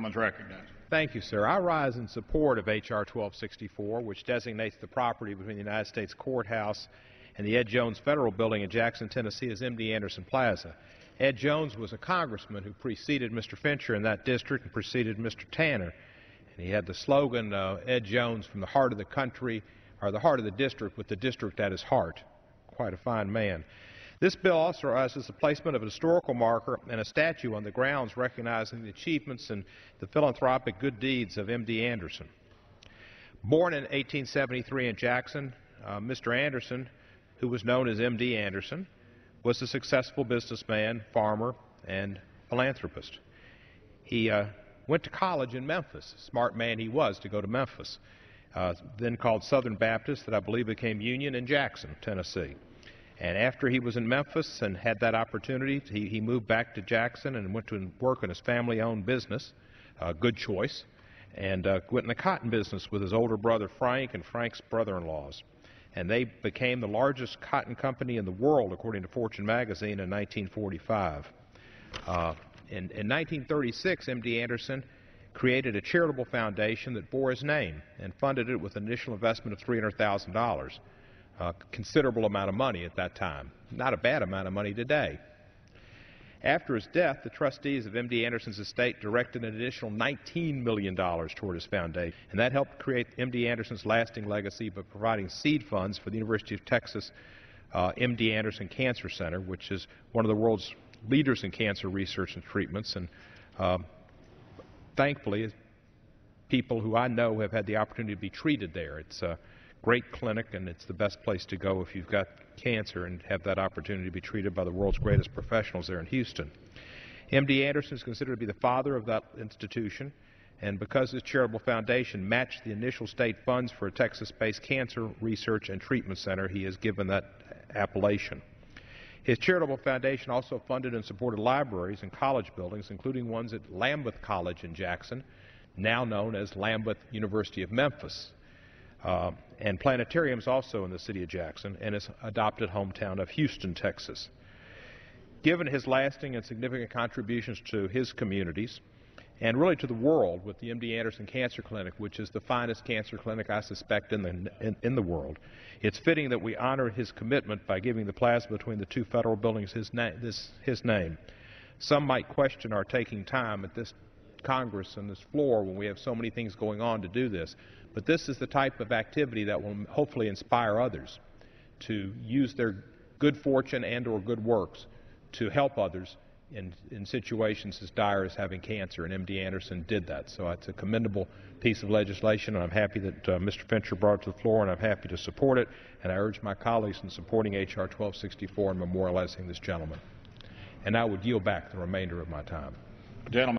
Gentleman's recognized. Thank you, sir. I rise in support of H.R. 1264, which designates the property between the United States Courthouse and the Ed Jones Federal Building in Jackson, Tennessee as M.D. Anderson Plaza. Ed Jones was a congressman who preceded Mr. Fincher in that district and preceded Mr. Tanner. And he had the slogan, Ed Jones from the heart of the country, or the heart of the district with the district at his heart. Quite a fine man. This bill authorizes the placement of a historical marker and a statue on the grounds recognizing the achievements and the philanthropic good deeds of M.D. Anderson. Born in 1873 in Jackson, Mr. Anderson, who was known as M.D. Anderson, was a successful businessman, farmer, and philanthropist. He went to college in Memphis. Smart man he was to go to Memphis, then called Southern Baptist, that I believe became Union in Jackson, Tennessee. And after he was in Memphis and had that opportunity, he moved back to Jackson and went to work in his family-owned business, good choice, and went in the cotton business with his older brother Frank and Frank's brother-in-laws. And they became the largest cotton company in the world, according to Fortune magazine, in 1945. In 1936, M.D. Anderson created a charitable foundation that bore his name and funded it with an initial investment of $300,000. A considerable amount of money at that time. Not a bad amount of money today. After his death, the trustees of M.D. Anderson's estate directed an additional $19 million toward his foundation, and that helped create M.D. Anderson's lasting legacy by providing seed funds for the University of Texas M.D. Anderson Cancer Center, which is one of the world's leaders in cancer research and treatments. And thankfully, people who I know have had the opportunity to be treated there. It's a great clinic, and it's the best place to go if you've got cancer and have that opportunity to be treated by the world's greatest professionals there in Houston. M.D. Anderson is considered to be the father of that institution, and because his charitable foundation matched the initial state funds for a Texas-based cancer research and treatment center, he is given that appellation. His charitable foundation also funded and supported libraries and college buildings, including ones at Lambeth College in Jackson, now known as Lambeth University of Memphis, and planetariums also in the city of Jackson, and his adopted hometown of Houston, Texas. Given his lasting and significant contributions to his communities and really to the world with the M.D. Anderson Cancer Clinic, which is the finest cancer clinic I suspect in the world, it's fitting that we honor his commitment by giving the plaza between the two federal buildings his name. Some might question our taking time at this Congress and this floor when we have so many things going on to do this, but this is the type of activity that will hopefully inspire others to use their good fortune and or good works to help others in situations as dire as having cancer, and M.D. Anderson did that. So it's a commendable piece of legislation, and I'm happy that Mr. Fincher brought it to the floor, and I'm happy to support it, and I urge my colleagues in supporting H.R. 1264 and memorializing this gentleman. And I would yield back the remainder of my time. Gentlemen.